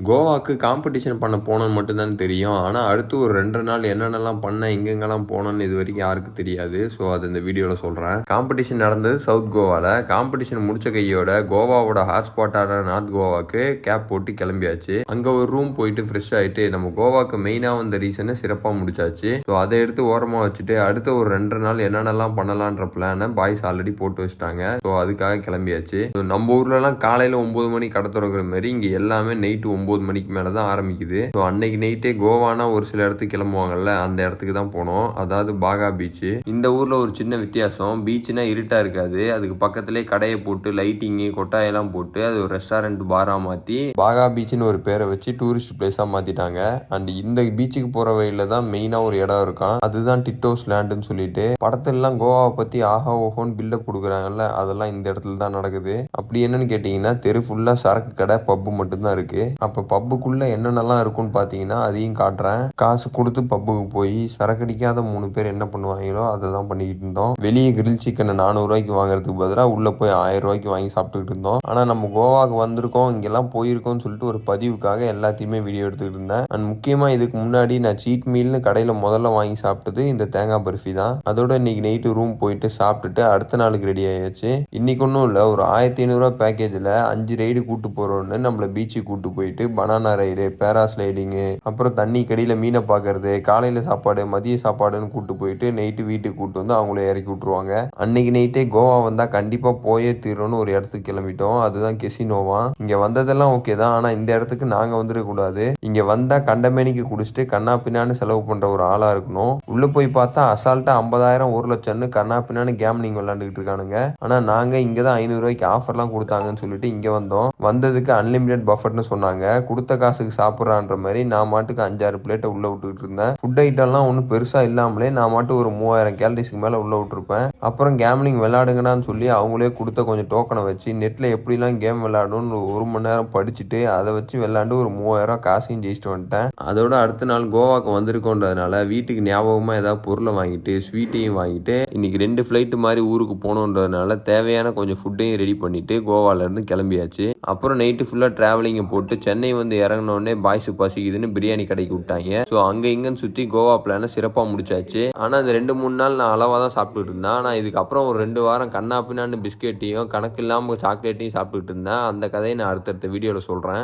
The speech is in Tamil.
கோவாக்கு காம்படிஷன் பண்ண போனோன்னு மட்டும்தான் தெரியும். ஆனால் அடுத்து ஒரு 2 நாள் என்னென்னலாம் பண்ணேன், எங்கெங்கெல்லாம் போனோன்னு இது வரைக்கும் யாருக்கும் தெரியாது. ஸோ அது இந்த வீடியோவில் சொல்கிறேன். காம்படிஷன் நடந்தது சவுத் கோவாவில். காம்படிஷன் முடிச்ச கையோட கோவாவோட ஹாட்ஸ்பாட்டான நார்த் கோவாக்கு கேப் போட்டு கிளம்பியாச்சு. அங்கே ஒரு ரூம் போயிட்டு ஃப்ரெஷ் ஆகிட்டு நம்ம கோவாக்கு மெயினாக வந்த ரீசனை சிறப்பாக முடிச்சாச்சு. ஸோ அதை எடுத்து ஓரமாக வச்சுட்டு அடுத்த ஒரு 2 நாள் என்னென்னலாம் பண்ணலான்ற பிளானை பாய்ஸ் ஆல்ரெடி போட்டு வச்சுட்டாங்க. ஸோ அதுக்காக கிளம்பியாச்சு. நம்ம ஊர்லலாம் காலையில் 9 மணி கடை திறக்கிற மாதிரி இங்கே எல்லாமே நைட்டு 9 மணிக்கு மேலே தான் ஆரம்பிக்குது. ஸோ அன்னைக்கு நைட்டே கோவானா ஒரு சில இடத்துக்கு கிளம்புவாங்கல்ல, அந்த இடத்துக்கு தான் போனோம். அதாவது பாகா பீச்சு. இந்த ஊரில் ஒரு சின்ன வித்தியாசம், பீச்சுனா இருட்டாக இருக்காது. அதுக்கு பக்கத்துலேயே கடையை போட்டு லைட்டிங்கு கொட்டாயெல்லாம் போட்டு அது ஒரு ரெஸ்டாரண்ட் பாராக மாற்றி பாகா பீச்சுன்னு ஒரு பேரை வச்சு டூரிஸ்ட் பிளேஸாக மாற்றிட்டாங்க. அண்ட் இந்த பீச்சுக்கு போகிற வழியில் தான் மெயினாக ஒரு இடம் இருக்கும். அதுதான் டிட்டோஸ் லேண்டுன்னு சொல்லிட்டு படத்திலலாம் கோவாவை பற்றி ஆஹா ஓஹோன்னு பில்டப் கொடுக்குறாங்கல்ல, அதெல்லாம் இந்த இடத்துல தான் நடக்குது. அப்படி என்னன்னு கேட்டிங்கன்னா தெரு ஃபுல்லாக சரக்கு கடை பப்பு மட்டும்தான் இருக்கு. அப்ப பப்புக்குள்ள என்னென்னலாம் இருக்கும்னு பாத்தீங்கன்னா அதையும் காட்டுறேன். காசு கொடுத்து பப்புக்கு போய் சரக்கடிக்காத 3 பேர் என்ன பண்ணுவாங்களோ அதை தான் பண்ணிக்கிட்டு இருந்தோம். வெளியே கிரில் சிக்கனை 400 ரூபாய்க்கு வாங்குறதுக்கு பதிலாக உள்ள போய் 1000 ரூபாய்க்கு வாங்கி சாப்பிட்டுக்கிட்டு இருந்தோம். ஆனா நம்ம கோவாக்கு வந்திருக்கோம், இங்கெல்லாம் போயிருக்கோம்னு சொல்லிட்டு ஒரு பதிவுக்காக எல்லாத்தையுமே வீடியோ எடுத்துக்கிட்டு இருந்தேன். அண்ட் முக்கியமா இதுக்கு முன்னாடி நான் சீட் மீல்னு கடையில முதல்ல வாங்கி சாப்பிட்டது இந்த தேங்காய் பர்ஃபி தான். அதோட இன்னைக்கு நைட்டு ரூம் போயிட்டு சாப்பிட்டுட்டு அடுத்த நாளுக்கு ரெடி ஆயாச்சு. இன்னைக்கு ஒன்றும் இல்லை, ஒரு 1500 ரூபா பேக்கேஜில் 5 ரைடு கூட்டு போறோம்னு நம்மளை பீச்சுக்கு கூட்டு போயிட்டு பனானா ரைடு, பேராஸ்லைடிங்கு, அப்புறம் தண்ணி கடியில மீனை பார்க்கறது, காலையில சாப்பாடு, மதிய சாப்பாடுன்னு கூட்டு போயிட்டு நைட்டு வீட்டுக்கு கூட்டு வந்து அவங்கள இறக்கி விட்டுருவாங்க. அன்னைக்கு நைட்டே கோவா வந்தா கண்டிப்பா போயே தீரணும்னு ஒரு இடத்துக்கு கிளம்பிட்டோம். அதுதான் கெசினோவா. இங்க வந்ததெல்லாம் ஓகே தான், ஆனா இந்த இடத்துக்கு நாங்க வந்துட கூடாது. இங்க வந்தா கண்டமேனிக்கு குடிச்சிட்டு கண்ணா பின்னான்னு செலவு பண்ற ஒரு ஆளா இருக்கணும். உள்ள போய் பார்த்தா அசால்ட்டா 50,000 1,00,000 கண்ணா பின்னான்னு கேம்லிங் விளையாண்டுட்டு இருக்கானுங்க. ஆனா நாங்க இங்கதான் 500 ரூபாய்க்கு ஆஃபர்லாம் கொடுத்தாங்கன்னு சொல்லிட்டு இங்க வந்தோம். வந்ததுக்கு அன்லிமிடெட் பஃபர்ட்னு சொன்னாங்க. கொடுத்த காசுக்கு சாப்பிட்றான்ற மாதிரி நான் மாட்டுக்கு 5-6 பிளேட்டை உள்ள விட்டுக்கிட்டு இருந்தேன். ஃபுட் ஐட்டம்லாம் ஒன்றும் பெருசா இல்லாமலே நான் மாட்டு ஒரு 3000 கேலரிஸ்க்கு மேல உள்ள விட்டுருப்பேன். அப்புறம் கேம்லிங் விளையாடுங்கன்னு சொல்லி அவங்களே கொடுத்த கொஞ்சம் டோக்கனை வச்சு நெட்ல எப்படிலாம் கேம் விளையாடணும்னு 1 மணி நேரம் படிச்சுட்டு அதை வச்சு விளையாண்டு ஒரு 3000 காசையும் ஜெயிச்சுட்டு வந்துட்டேன். அதோட அடுத்த நாள் கோவாக்கு வந்திருக்கோன்றதுனால வீட்டுக்கு ஞாபகமா ஏதாவது பொருளை வாங்கிட்டு ஸ்வீட்டையும் வாங்கிட்டு இன்னைக்கு 2 ஃபிளைட் மாதிரி ஊருக்கு போகணுன்றதுனால தேவையான கொஞ்சம் ஃபுட்டையும் ரெடி பண்ணிட்டு கோவால இருந்து கிளம்பியாச்சு. அப்புறம் நைட்டு ஃபுல்லா டிராவலிங்கை போட்டு சென்னை வந்து இறங்கினோடனே பாய்ஸ் பசிக்குதுன்னு பிரியாணி கடைக்கு விட்டாங்க. ஸோ அங்க இங்கன்னு சுத்தி கோவா பிளான சிறப்பா முடிச்சாச்சு. ஆனா அந்த 2-3 நாள் நான் அளவா தான் சாப்பிட்டுட்டு இருந்தேன். ஆனா இதுக்கப்புறம் ஒரு 2 வாரம் கண்ணா பின்னான்னு பிஸ்கெட்டையும் கணக்கு இல்லாம சாக்லேட்டையும் சாப்பிட்டுட்டு இருந்தேன். அந்த கதையை நான் அடுத்தடுத்த வீடியோல சொல்றேன்.